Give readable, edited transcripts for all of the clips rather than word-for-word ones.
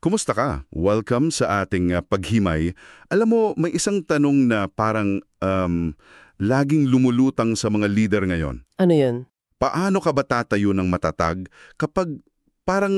Kumusta ka? Welcome sa ating paghimay. Alam mo, may isang tanong na parang laging lumulutang sa mga leader ngayon. Ano yun? Paano ka ba tatayo ng matatag kapag parang,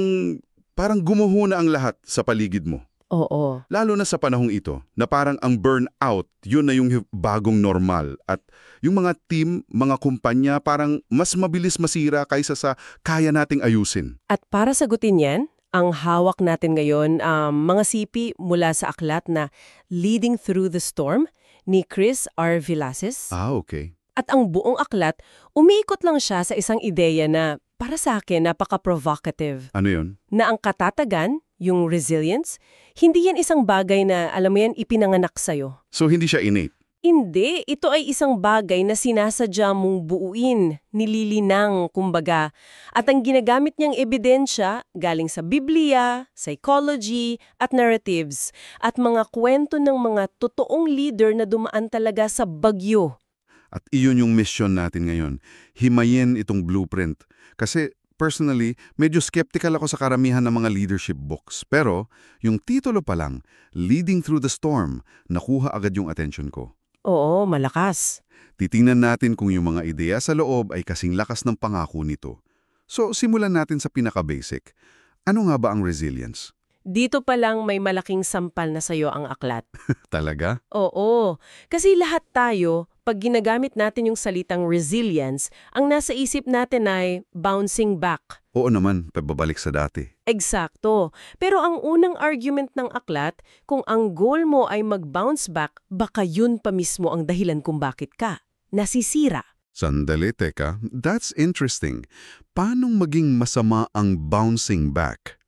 parang gumuho na ang lahat sa paligid mo? Oo. Lalo na sa panahong ito, na parang ang burnout, yun na yung bagong normal. At yung mga team, mga kumpanya, parang mas mabilis masira kaysa sa kaya nating ayusin. At para sagutin yan, ang hawak natin ngayon, mga sipi mula sa aklat na Leading Through the Storm ni Chris R. Villasis. Okay. At ang buong aklat, umiikot lang siya sa isang ideya na para sa akin napaka-provocative. Ano yun? Na ang katatagan, yung resilience, hindi yan isang bagay na, alam mo yan, ipinanganak sa'yo. So hindi siya innate? Hindi, ito ay isang bagay na sinasadya mong buuin, nililinang, kumbaga. At ang ginagamit niyang ebidensya galing sa Biblia, psychology, at narratives, at mga kwento ng mga totoong leader na dumaan talaga sa bagyo. At iyon yung mission natin ngayon. Himayin itong blueprint. Kasi personally, medyo skeptical ako sa karamihan ng mga leadership books. Pero yung titulo pa lang, Leading Through the Storm, nakuha agad yung attention ko. Oo, malakas. Titingnan natin kung yung mga ideya sa loob ay kasing lakas ng pangako nito. So, simulan natin sa pinaka-basic. Ano nga ba ang resilience? Dito pa lang may malaking sampal na sayo ang aklat. Talaga? Oo, kasi lahat tayo, pag ginagamit natin yung salitang resilience, ang nasa isip natin ay bouncing back. Oo naman, pababalik sa dati. Eksakto. Pero ang unang argument ng aklat, kung ang goal mo ay mag-bounce back, baka yun pa mismo ang dahilan kung bakit ka nasisira. Sandali, teka. That's interesting. Paanong maging masama ang bouncing back?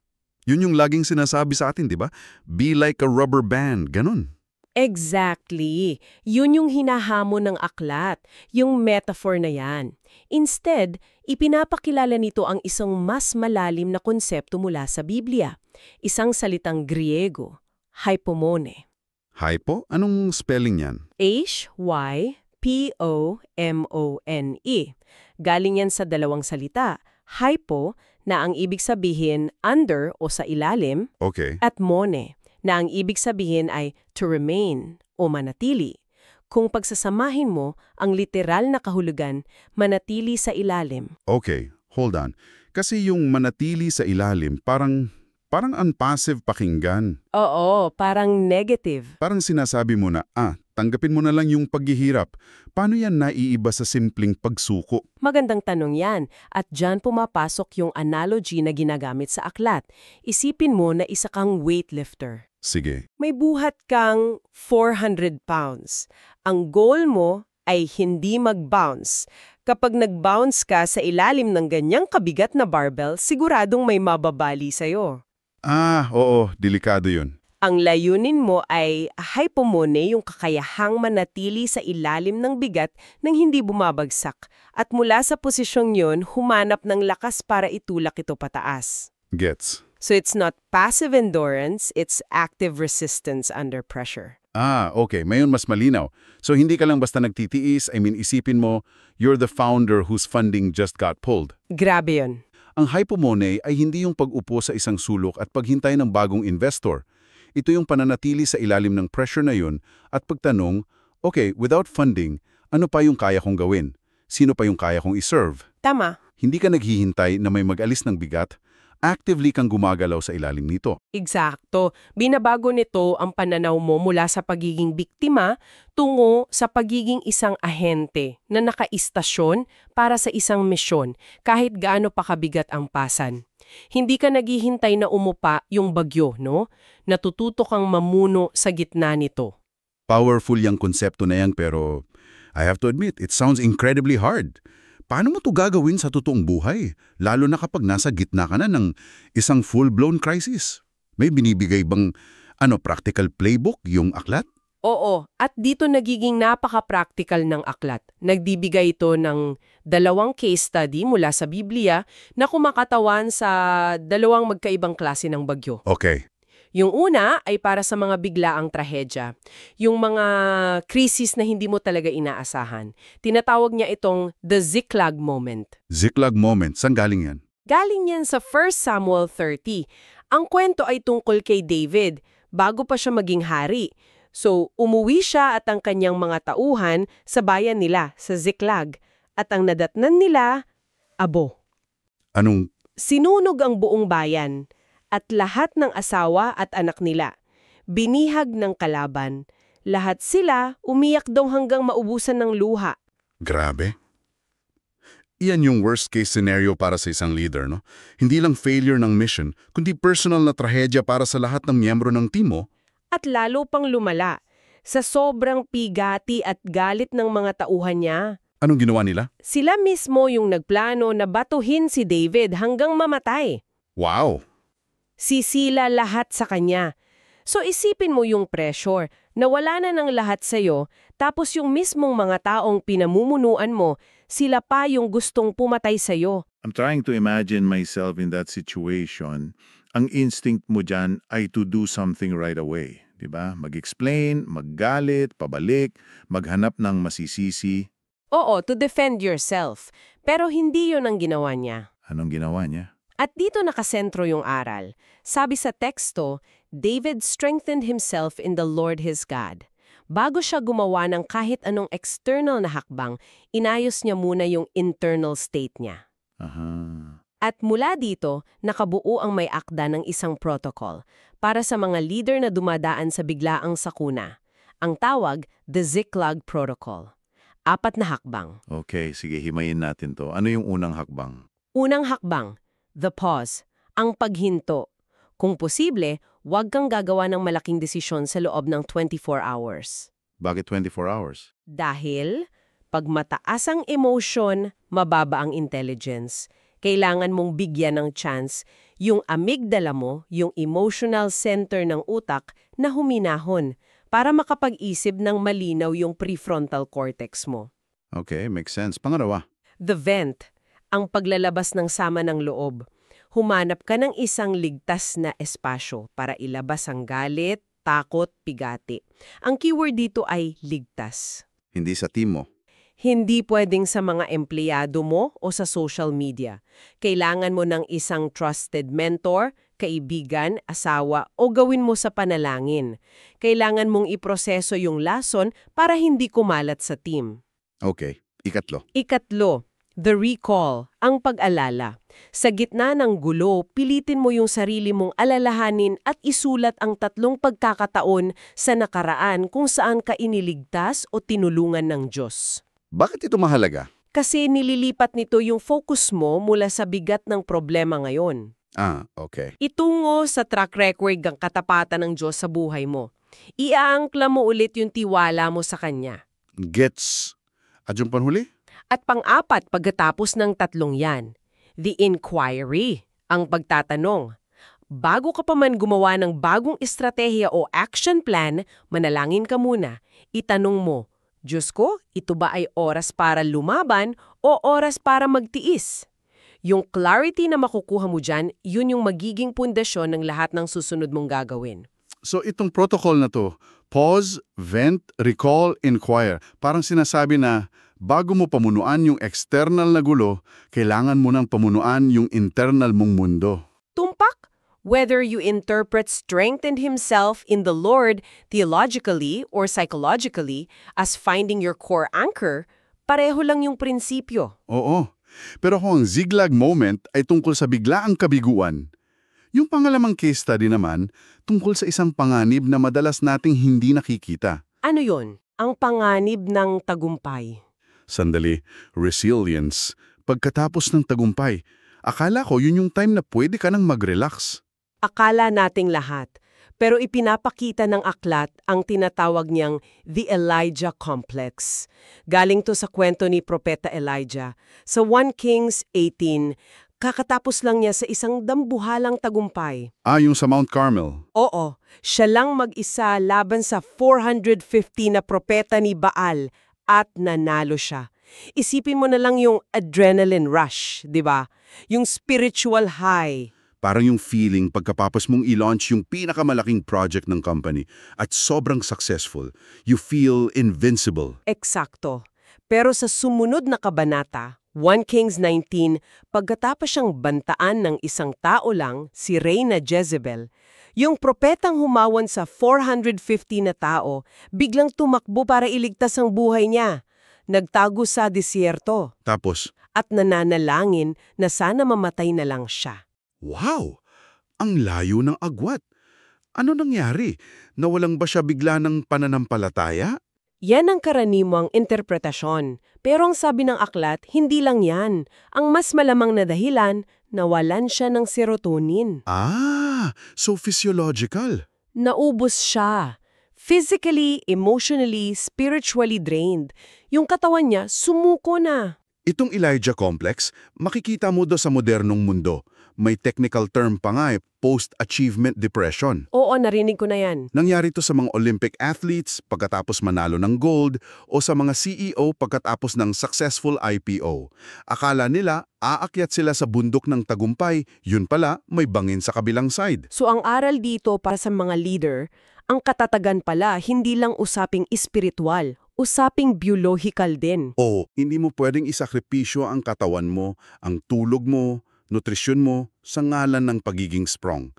Yun yung laging sinasabi sa atin, di ba? Be like a rubber band, ganun. Exactly. Yun yung hinahamon ng aklat, yung metaphor na yan. Instead, ipinapakilala nito ang isang mas malalim na konsepto mula sa Biblia. Isang salitang Griego, hypomone. Hypo? Anong spelling yan? H-Y-P-O-M-O-N-E. Galing yan sa dalawang salita, hypo na ang ibig sabihin under o sa ilalim, Okay. at mone na ang ibig sabihin ay to remain o manatili. Kung pagsasamahin mo ang literal na kahulugan, manatili sa ilalim. Okay, hold on. Kasi yung manatili sa ilalim, parang unpassive pakinggan. Oo, parang negative. Parang sinasabi mo na, tanggapin mo na lang yung paghihirap. Paano yan naiiba sa simpleng pagsuko? Magandang tanong yan. At dyan pumapasok yung analogy na ginagamit sa aklat. Isipin mo na isa kang weightlifter. Sige. May buhat kang 400 pounds. Ang goal mo ay hindi mag-bounce. Kapag nag-bounce ka sa ilalim ng ganyang kabigat na barbell, siguradong may mababali sa'yo. Oo, delikado yun. Ang layunin mo ay hypomone, yung kakayahang manatili sa ilalim ng bigat nang hindi bumabagsak. At mula sa posisyong yun, humanap ng lakas para itulak ito pataas. Gets. So it's not passive endurance, it's active resistance under pressure. Okay. Mayon mas malinaw. So hindi ka lang basta nagtitiis, isipin mo, you're the founder whose funding just got pulled. Grabe yun. Ang hypomone ay hindi yung pag-upo sa isang sulok at paghintay ng bagong investor. Ito yung pananatili sa ilalim ng pressure na yun at pagtanong, okay, without funding, ano pa yung kaya kong gawin? Sino pa yung kaya kong iserve? Tama. Hindi ka naghihintay na may mag-alis ng bigat, actively kang gumagalaw sa ilalim nito. Eksakto. Binabago nito ang pananaw mo mula sa pagiging biktima tungo sa pagiging isang ahente na nakaistasyon para sa isang misyon kahit gaano pa kabigat ang pasan. Hindi ka naghihintay na umupa yung bagyo, no? Natututo kang mamuno sa gitna nito. Powerful yung konsepto na yan pero I have to admit, it sounds incredibly hard. Paano mo to gagawin sa totoong buhay? Lalo na kapag nasa gitna ka na ng isang full-blown crisis. May binibigay bang practical playbook yung aklat? Oo, at dito nagiging napaka-practical ng aklat. Nagbibigay ito ng 2 case study mula sa Biblia na kumakatawan sa 2 magkaibang klase ng bagyo. Okay. Yung una ay para sa mga biglaang trahedya. Yung mga krisis na hindi mo talaga inaasahan. Tinatawag niya itong the Ziklag moment. Ziklag moment. Saan galing yan? Galing yan sa 1 Samuel 30. Ang kwento ay tungkol kay David, bago pa siya maging hari. So, umuwi siya at ang kanyang mga tauhan sa bayan nila, sa Ziklag. At ang nadatnan nila, abo. Anong, Sinunog ang buong bayan, at lahat ng asawa at anak nila. Binihag ng kalaban. Lahat sila umiyak daw hanggang maubusan ng luha. grabe? Iyan yung worst case scenario para sa isang leader, no? Hindi lang failure ng mission, kundi personal na trahedya para sa lahat ng miyembro ng team mo. At lalo pang lumala, sa sobrang pigati at galit ng mga tauhan niya. Anong ginawa nila? Sila mismo yung nagplano na batuhin si David hanggang mamatay. Wow! Sisila lahat sa kanya. So isipin mo yung pressure, na wala na ng lahat sa'yo, tapos yung mismong mga taong pinamumunuan mo, sila pa yung gustong pumatay sa'yo. I'm trying to imagine myself in that situation. Ang instinct mo dyan ay to do something right away. Diba? Mag-explain, maggalit, pabalik, maghanap ng masisisi. Oo, to defend yourself. Pero hindi yun ang ginawa niya. Anong ginawa niya? At dito nakasentro yung aral. Sabi sa teksto, David strengthened himself in the Lord his God. Bago siya gumawa ng kahit anong external na hakbang, inayos niya muna yung internal state niya. Aha. At mula dito, nakabuo ang may akda ng isang protocol para sa mga leader na dumadaan sa biglaang sakuna. Ang tawag, the Ziklag Protocol. 4 na hakbang. Okay, sige, himayin natin to. Ano yung unang hakbang? Unang hakbang, the pause, ang paghinto. Kung posible, huwag kang gagawa ng malaking desisyon sa loob ng 24 hours. Bakit 24 hours? Dahil, pag mataas ang emotion, mababa ang intelligence. Kailangan mong bigyan ng chance yung amygdala mo, yung emotional center ng utak, na huminahon para makapag-isip ng malinaw yung prefrontal cortex mo. Okay, makes sense. Pangalawa, The vent, ang paglalabas ng sama ng loob. Humanap ka ng isang ligtas na espasyo para ilabas ang galit, takot, pigati. Ang keyword dito ay ligtas. hindi sa team mo. Hindi pwedeng sa mga empleyado mo o sa social media. Kailangan mo ng isang trusted mentor, kaibigan, asawa o gawin mo sa panalangin. Kailangan mong iproseso yung lason para hindi kumalat sa team. Okay, ikatlo. Ikatlo, the recall, ang pag-alala. Sa gitna ng gulo, pilitin mo yung sarili mong alalahanin at isulat ang 3 pagkakataon sa nakaraan kung saan ka iniligtas o tinulungan ng Diyos. Bakit ito mahalaga? Kasi nililipat nito yung focus mo mula sa bigat ng problema ngayon. Okay. Itungo sa track record ng katapatan ng Diyos sa buhay mo. Iaangkla mo ulit yung tiwala mo sa Kanya. Gets. At yung panhuli? At pang-4, pagkatapos ng 3 yan, the inquiry, ang pagtatanong. Bago ka pa man gumawa ng bagong estratehiya o action plan, manalangin ka muna. Itanong mo, Diyos ko, ito ba ay oras para lumaban o oras para magtiis? Yung clarity na makukuha mo dyan, yun yung magiging pundasyon ng lahat ng susunod mong gagawin. So itong protocol na to, pause, vent, recall, inquire, parang sinasabi na bago mo pamunuan yung external na gulo, kailangan mo nang pamunuan yung internal mong mundo. Tumpak? Whether you interpret strengthened himself in the Lord theologically or psychologically as finding your core anchor, pareho lang yung prinsipyo. Oo. Pero kung ang ziglag moment ay tungkol sa biglaang kabiguan, yung pangalamang case study naman tungkol sa isang panganib na madalas nating hindi nakikita. Ano yon? Ang panganib ng tagumpay. Sandali, resilience. Pagkatapos ng tagumpay, akala ko yun yung time na pwede ka nang mag-relax. Akala nating lahat, pero ipinapakita ng aklat ang tinatawag niyang the Elijah Complex. Galing to sa kwento ni Propeta Elijah. Sa 1 Kings 18, kakatapos lang niya sa isang dambuhalang tagumpay. Yung sa Mount Carmel. Oo, siya lang mag-isa laban sa 450 na propeta ni Baal at nanalo siya. Isipin mo na lang yung adrenaline rush, di ba? Yung spiritual high. Parang yung feeling pagkapapos mong i-launch yung pinakamalaking project ng company at sobrang successful. You feel invincible. Eksakto. Pero sa sumunod na kabanata, 1 Kings 19, pagkatapos siyang bantaan ng isang tao lang, si Reyna Jezebel, yung propetang humawan sa 450 na tao, biglang tumakbo para iligtas ang buhay niya. Nagtago sa disyerto Tapos, at nananalangin na sana mamatay na lang siya. wow! Ang layo ng agwat. Ano nangyari? Nawalang ba siya bigla ng pananampalataya? Yan ang karaniwang interpretasyon. Pero ang sabi ng aklat, hindi lang yan. Ang mas malamang na dahilan, nawalan siya ng serotonin. So physiological. Naubos siya. Physically, emotionally, spiritually drained. Yung katawan niya, sumuko na. Itong Elijah Complex, makikita mo do sa modernong mundo. May technical term pa nga post-achievement depression. Oo, narinig ko na yan. Nangyari to sa mga Olympic athletes pagkatapos manalo ng gold o sa mga CEO pagkatapos ng successful IPO. Akala nila, aakyat sila sa bundok ng tagumpay, yun pala, may bangin sa kabilang side. So ang aral dito para sa mga leader, ang katatagan pala hindi lang usaping espiritual, usaping biological din. O, hindi mo pwedeng isakripisyo ang katawan mo, ang tulog mo, nutrisyon mo sa ngalan ng pagiging strong.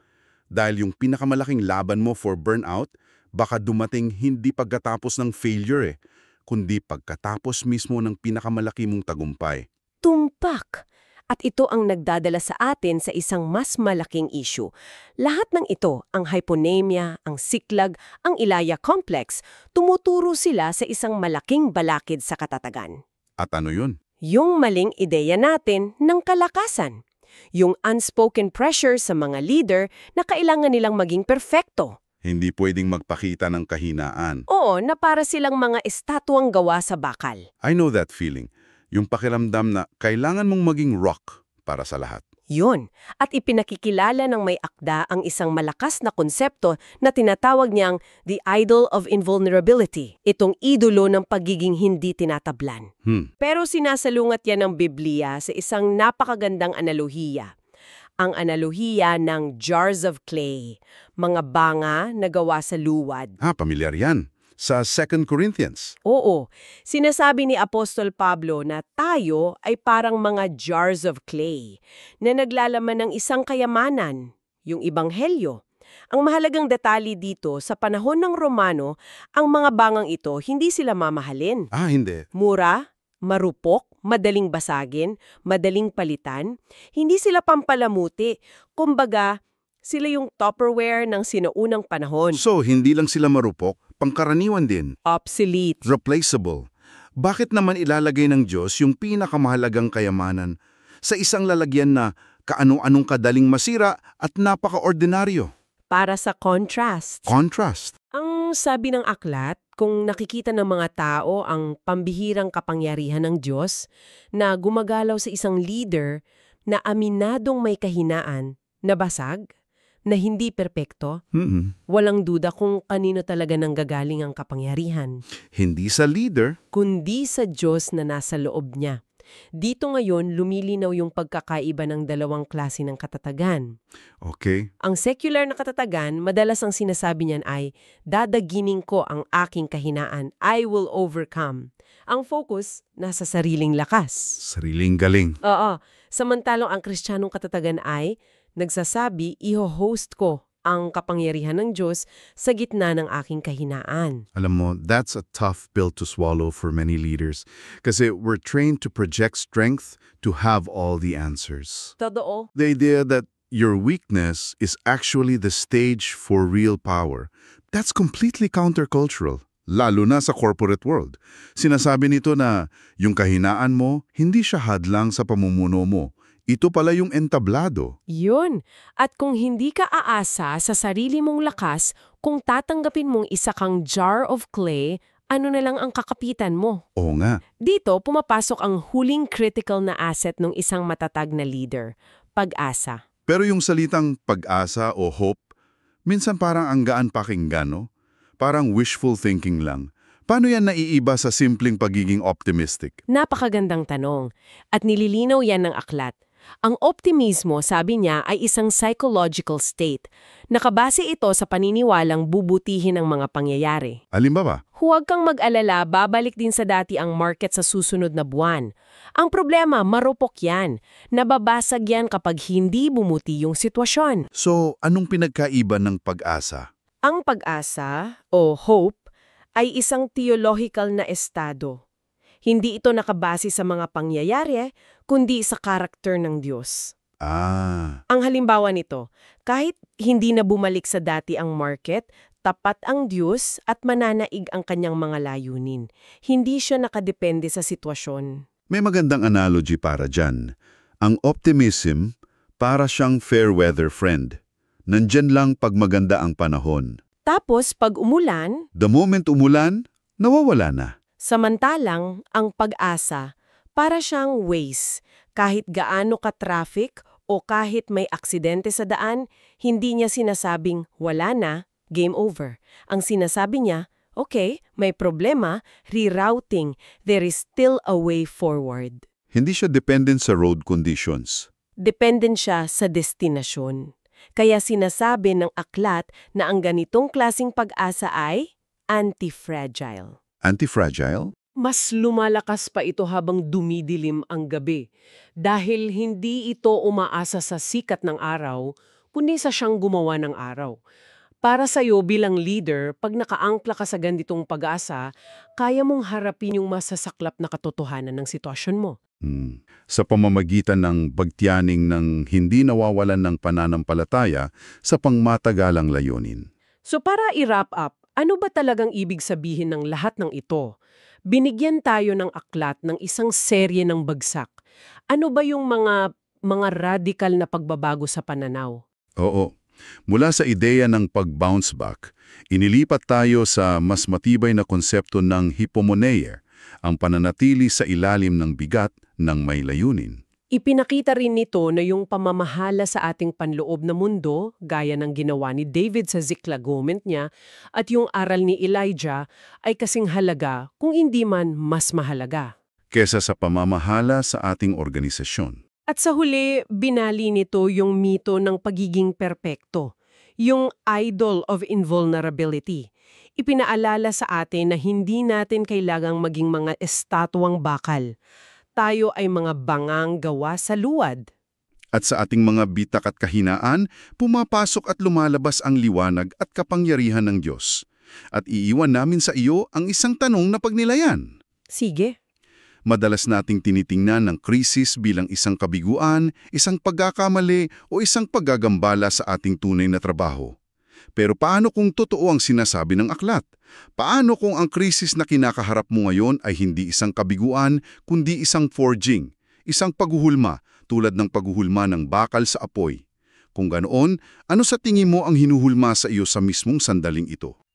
Dahil yung pinakamalaking laban mo for burnout, baka dumating hindi pagkatapos ng failure kundi pagkatapos mismo ng pinakamalaki mong tagumpay. Tumpak! At ito ang nagdadala sa atin sa isang mas malaking issue. Lahat ng ito, ang hyponemia, ang siklag, ang Elijah Complex, tumuturo sila sa isang malaking balakid sa katatagan. At ano yun? Yung maling ideya natin ng kalakasan. Yung unspoken pressure sa mga leader na kailangan nilang maging perfecto. Hindi pwedeng magpakita ng kahinaan. Oo, na para silang mga estatwang gawa sa bakal. I know that feeling. Yung pakiramdam na kailangan mong maging rock para sa lahat. Yun. At ipinakikilala ng may akda ang isang malakas na konsepto na tinatawag niyang the idol of invulnerability. Itong idolo ng pagiging hindi tinatablan. Pero sinasalungat yan ng Biblia sa isang napakagandang analohiya. Ang analohiya ng jars of clay, mga banga na gawa sa luwad. Pamilyar yan. Sa 2 Corinthians. Oo, sinasabi ni Apostol Pablo na tayo ay parang mga jars of clay na naglalaman ng isang kayamanan, yung Ebanghelyo. Ang mahalagang detalye dito, sa panahon ng Romano, ang mga bangang ito hindi sila mamahalin. Hindi. Mura, marupok, madaling basagin, madaling palitan. Hindi sila pampalamuti. Kumbaga, sila yung Tupperware ng sinaunang panahon. So, hindi lang sila marupok, pangkaraniwan din. Obsolete. Replaceable. Bakit naman ilalagay ng Diyos yung pinakamahalagang kayamanan sa isang lalagyan na kaano-anong kadaling masira at napaka-ordinaryo? Para sa contrast. Contrast. Ang sabi ng aklat, kung nakikita ng mga tao ang pambihirang kapangyarihan ng Diyos na gumagalaw sa isang leader na aminadong may kahinaan, na basag, na hindi perpekto, walang duda kung kanino talaga nanggagaling ang kapangyarihan. Hindi sa leader. Kundi sa Diyos na nasa loob niya. Dito ngayon, lumilinaw yung pagkakaiba ng dalawang klase ng katatagan. Okay. Ang secular na katatagan, madalas ang sinasabi niyan ay, dadaginin ko ang aking kahinaan, I will overcome. Ang focus, nasa sariling lakas. Sariling galing. Oo. Samantalang ang Kristiyanong katatagan ay, nagsasabi, iho-host ko ang kapangyarihan ng Diyos sa gitna ng aking kahinaan. Alam mo, that's a tough pill to swallow for many leaders. Kasi we're trained to project strength to have all the answers. Totoo. The idea that your weakness is actually the stage for real power, that's completely countercultural. Lalo na sa corporate world. Sinasabi nito na yung kahinaan mo, hindi siya hadlang sa pamumuno mo. Ito pala yung entablado. Yun. At kung hindi ka aasa sa sarili mong lakas, kung tatanggapin mong isa kang jar of clay, ano na lang ang kakapitan mo? Oo nga. Dito, pumapasok ang huling critical na asset ng isang matatag na leader, pag-asa. Pero yung salitang pag-asa o hope, minsan parang ang gaan pakinggan, no? Parang wishful thinking lang. Paano yan naiiba sa simpleng pagiging optimistic? Napakagandang tanong. At nililinaw yan ng aklat. Ang optimismo, sabi niya, ay isang psychological state. Nakabase ito sa paniniwalang bubutihin ang mga pangyayari. Halimbawa, Huwag kang mag-alala, babalik din sa dati ang market sa susunod na buwan. Ang problema, marupok yan. Nababasag yan kapag hindi bumuti yung sitwasyon. so anong pinagkaiba ng pag-asa? Ang pag-asa, o hope, ay isang theological na estado. Hindi ito nakabase sa mga pangyayari, kundi sa karakter ng Diyos. Ah, Ang halimbawa nito, kahit hindi na bumalik sa dati ang market, tapat ang Diyos at mananaig ang kanyang mga layunin. Hindi siya nakadepende sa sitwasyon. may magandang analogy para dyan. Ang optimism, para siyang fair weather friend. Nandyan lang pag maganda ang panahon. Tapos pag umulan, The moment umulan, nawawala na. samantalang ang pag-asa, para siyang ways. Kahit gaano ka-traffic o kahit may aksidente sa daan, hindi niya sinasabing wala na, game over. Ang sinasabi niya, okay, may problema, rerouting, there is still a way forward. Hindi siya dependent sa road conditions. Dependent siya sa destinasyon. Kaya sinasabi ng aklat na ang ganitong klasing pag-asa ay anti-fragile. Anti-fragile? Mas lumalakas pa ito habang dumidilim ang gabi dahil hindi ito umaasa sa sikat ng araw, kundi sa siyang gumawa ng araw. Para sa'yo bilang leader, pag nakaangkla ka sa ganitong pag-asa, kaya mong harapin yung masasaklap na katotohanan ng sitwasyon mo. Sa pamamagitan ng pagtiyaning ng hindi nawawalan ng pananampalataya sa pangmatagalang layunin. So para i-wrap up, ano ba talagang ibig sabihin ng lahat ng ito? Binigyan tayo ng aklat ng isang serye ng bagsak. Ano ba yung mga radical na pagbabago sa pananaw? Oo. Mula sa ideya ng pag-bounce back, inilipat tayo sa mas matibay na konsepto ng hypomoneia, ang pananatili sa ilalim ng bigat ng may layunin. Ipinakita rin nito na yung pamamahala sa ating panloob na mundo, gaya ng ginawa ni David sa Ziklag moment niya, at yung aral ni Elijah ay kasing halaga kung hindi man mas mahalaga. Kesa sa pamamahala sa ating organisasyon. At sa huli, binali nito yung mito ng pagiging perpekto, yung idol of invulnerability. Ipinaalala sa atin na hindi natin kailangang maging mga estatwang bakal. Tayo ay mga bangang gawa sa luwad. At sa ating mga bitak at kahinaan, pumapasok at lumalabas ang liwanag at kapangyarihan ng Diyos. At iiwan namin sa iyo ang isang tanong na pagnilayan. Sige. Madalas nating tinitingnan ng krisis bilang isang kabiguan, isang pagkakamali o isang paggagambala sa ating tunay na trabaho. Pero paano kung totoo ang sinasabi ng aklat? Paano kung ang krisis na kinakaharap mo ngayon ay hindi isang kabiguan, kundi isang forging, isang paghuhulma, tulad ng paghuhulma ng bakal sa apoy? Kung ganoon, ano sa tingin mo ang hinuhulma sa iyo sa mismong sandaling ito?